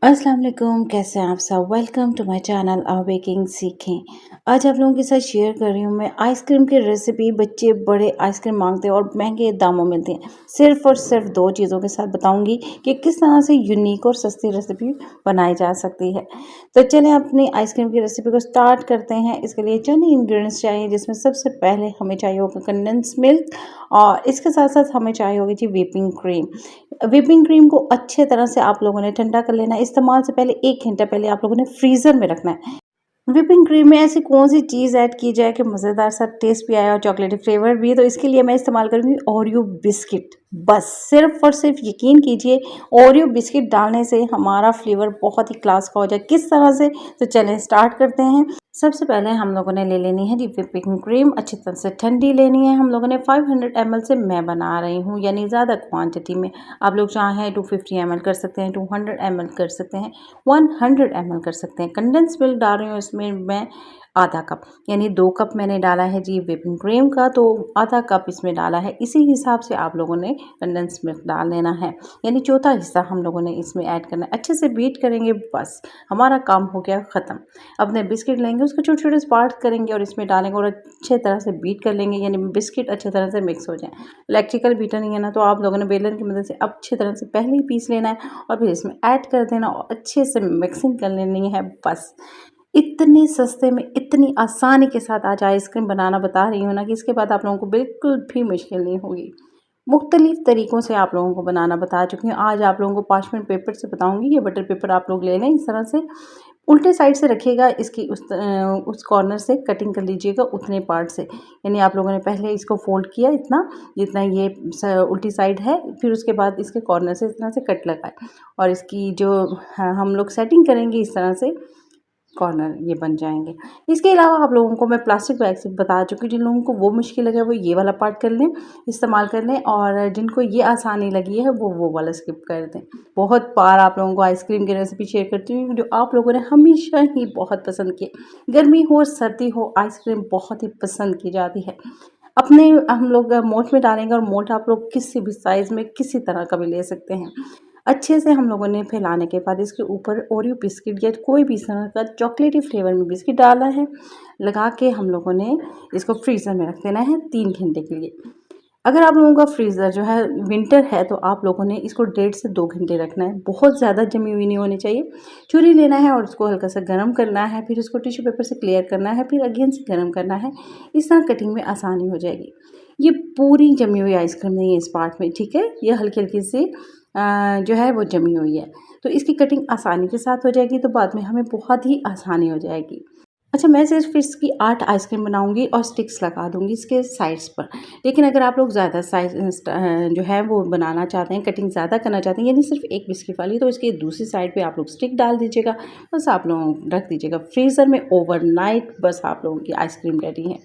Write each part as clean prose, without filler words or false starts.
अस्सलाम वालेकुम, कैसे हैं आप सब। वेलकम टू माय चैनल और बेकिंग सीखें। आज आप लोगों के साथ शेयर कर रही हूँ मैं आइसक्रीम की रेसिपी। बच्चे बड़े आइसक्रीम मांगते हैं और महंगे दामों में मिलती हैं। सिर्फ और सिर्फ दो चीज़ों के साथ बताऊंगी कि किस तरह से यूनिक और सस्ती रेसिपी बनाई जा सकती है। तो चलें अपनी आइसक्रीम की रेसिपी को स्टार्ट करते हैं। इसके लिए चंद इंग्रेडिएंट्स चाहिए, जिसमें सबसे पहले हमें चाहिए होगा कंडेंस मिल्क और इसके साथ साथ हमें चाहिए होगी जी व्हिपिंग क्रीम। व्हिपिंग क्रीम को अच्छे तरह से आप लोगों ने ठंडा कर लेना है। इस्तेमाल से पहले 1 घंटा पहले आप लोगों ने फ्रीज़र में रखना है। व्हिपिंग क्रीम में ऐसी कौन-सी चीज़ ऐड की जाए कि मज़ेदार सा टेस्ट भी आए और चॉकलेटी फ्लेवर भी, तो इसके लिए मैं इस्तेमाल करूँगी ओरियो बिस्किट। बस सिर्फ़ और सिर्फ़ यकीन कीजिए, ओरियो बिस्किट डालने से हमारा फ्लेवर बहुत ही क्लास का हो जाए। किस तरह से? तो चलें स्टार्ट करते हैं। सबसे पहले हम लोगों ने ले लेनी है जी व्हिपिंग क्रीम। अच्छी तरह से ठंडी लेनी है। हम लोगों ने 500 ml से मैं बना रही हूँ, यानी ज़्यादा क्वांटिटी में। आप लोग चाहें 250 ml कर सकते हैं, 200 ml कर सकते हैं, 100 ml कर सकते हैं। कंडेंस मिल्क डाल रही हूँ इसमें मैं आधा कप, यानी 2 कप मैंने डाला है जी व्हिपिंग क्रीम का, तो आधा कप इसमें डाला है। इसी हिसाब से आप लोगों ने कंडेंस मिल्क डाल लेना है, यानी चौथा हिस्सा हम लोगों ने इसमें ऐड करना है। अच्छे से बीट करेंगे, बस हमारा काम हो गया ख़त्म। अपने बिस्किट लेंगे, उसको छोटे-छोटे पार्ट्स करेंगे और इसमें डालेंगे और अच्छे तरह से बीट कर लेंगे, यानी बिस्किट अच्छे तरह से मिक्स हो जाएँ। इलेक्ट्रिकल बीटर नहीं है ना, तो आप लोगों ने बेलन की मदद से अच्छी तरह से पहले ही पीस लेना है और फिर इसमें ऐड कर देना और अच्छे से मिक्सिंग कर लेनी है बस। इतने सस्ते में इतनी आसानी के साथ आज आइसक्रीम बनाना बता रही हूँ ना, कि इसके बाद आप लोगों को बिल्कुल भी मुश्किल नहीं होगी। मुख्तलिफ तरीक़ों से आप लोगों को बनाना बता चुकी हूँ। आज आप लोगों को पार्चमेंट पेपर से बताऊँगी। ये बटर पेपर आप लोग ले लें, इस तरह से उल्टे साइड से रखिएगा, इसकी उस कॉर्नर से कटिंग कर लीजिएगा उतने पार्ट से। यानी आप लोगों ने पहले इसको फोल्ड किया इतना, जितना ये उल्टी साइड है, फिर उसके बाद इसके कॉर्नर से इस तरह से कट लगाए और इसकी जो हम लोग सेटिंग करेंगे इस तरह से कॉर्नर ये बन जाएँगे। इसके अलावा आप लोगों को मैं प्लास्टिक बैग से बता चुकी हूँ। जिन लोगों को वो मुश्किल लगे वो ये वाला पार्ट कर लें, इस्तेमाल कर लें, और जिनको ये आसानी लगी है वो वाला स्किप कर दें। बहुत बार आप लोगों को आइसक्रीम की रेसिपी शेयर करती हूँ, जो आप लोगों ने हमेशा ही बहुत पसंद की है। गर्मी हो सर्दी हो, आइसक्रीम बहुत ही पसंद की जाती है। अपने हम लोग मोल्ड में डालेंगे और मोल्ड आप लोग किसी भी साइज़ में किसी तरह का भी ले सकते हैं। अच्छे से हम लोगों ने फैलाने के बाद इसके ऊपर ओरियो बिस्किट या कोई भी इस तरह का चॉकलेटी फ्लेवर में बिस्किट डाला है, लगा के हम लोगों ने इसको फ्रीज़र में रख देना है 3 घंटे के लिए। अगर आप लोगों का फ्रीज़र जो है विंटर है, तो आप लोगों ने इसको 1.5 से 2 घंटे रखना है। बहुत ज़्यादा जमी हुई नहीं होनी चाहिए। छुरी लेना है और उसको हल्का सा गर्म करना है, फिर उसको टिश्यू पेपर से क्लियर करना है, फिर अगेन से गर्म करना है। इस तरह कटिंग में आसानी हो जाएगी। ये पूरी जमी हुई आइसक्रीम नहीं है इस पार्ट में, ठीक है? ये हल्की-हल्की सी जो है वो जमी हुई है। तो इसकी कटिंग आसानी के साथ हो जाएगी, तो बाद में हमें बहुत ही आसानी हो जाएगी। अच्छा, मैं सिर्फ़ इसकी 8 आइसक्रीम बनाऊँगी और स्टिक्स लगा दूँगी इसके साइड्स पर। लेकिन अगर आप लोग ज़्यादा साइज़ जो है वो बनाना चाहते हैं, कटिंग ज़्यादा करना चाहते हैं, यानी सिर्फ़ एक बिस्किट वाली, तो इसकी दूसरी साइड पे आप लोग स्टिक डाल दीजिएगा। बस आप लोग रख दीजिएगा फ्रीज़र में ओवरनाइट, बस आप लोगों की आइसक्रीम रेडी है।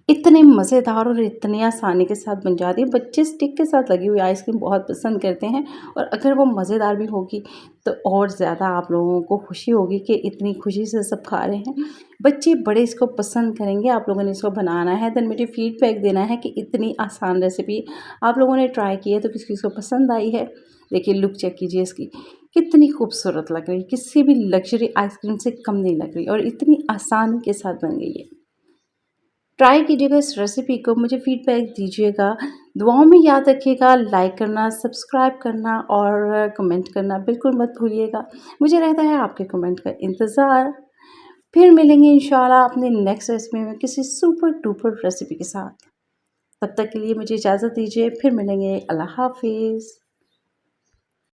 इतने मज़ेदार और इतनी आसानी के साथ बन जाती है। बच्चे स्टिक के साथ लगी हुई आइसक्रीम बहुत पसंद करते हैं, और अगर वो मज़ेदार भी होगी तो और ज़्यादा आप लोगों को खुशी होगी कि इतनी खुशी से सब खा रहे हैं। बच्चे बड़े इसको पसंद करेंगे। आप लोगों ने इसको बनाना है, देन मुझे फीडबैक देना है कि इतनी आसान रेसिपी आप लोगों ने ट्राई की है तो किस-किस को पसंद आई है। देखिए लुक चेक कीजिए इसकी, कितनी खूबसूरत लग रही है, किसी भी लग्ज़री आइसक्रीम से कम नहीं लग रही और इतनी आसानी के साथ बन गई है। ट्राई कीजिएगा इस रेसिपी को, मुझे फीडबैक दीजिएगा। दुआओं में याद रखिएगा, लाइक करना, सब्सक्राइब करना और कमेंट करना बिल्कुल मत भूलिएगा। मुझे रहता है आपके कमेंट का इंतज़ार। फिर मिलेंगे इंशाल्लाह अपनी नेक्स्ट रेसिपी में किसी सुपर डुपर रेसिपी के साथ। तब तक के लिए मुझे इजाज़त दीजिए, फिर मिलेंगे। अल्लाह हाफ़िज़।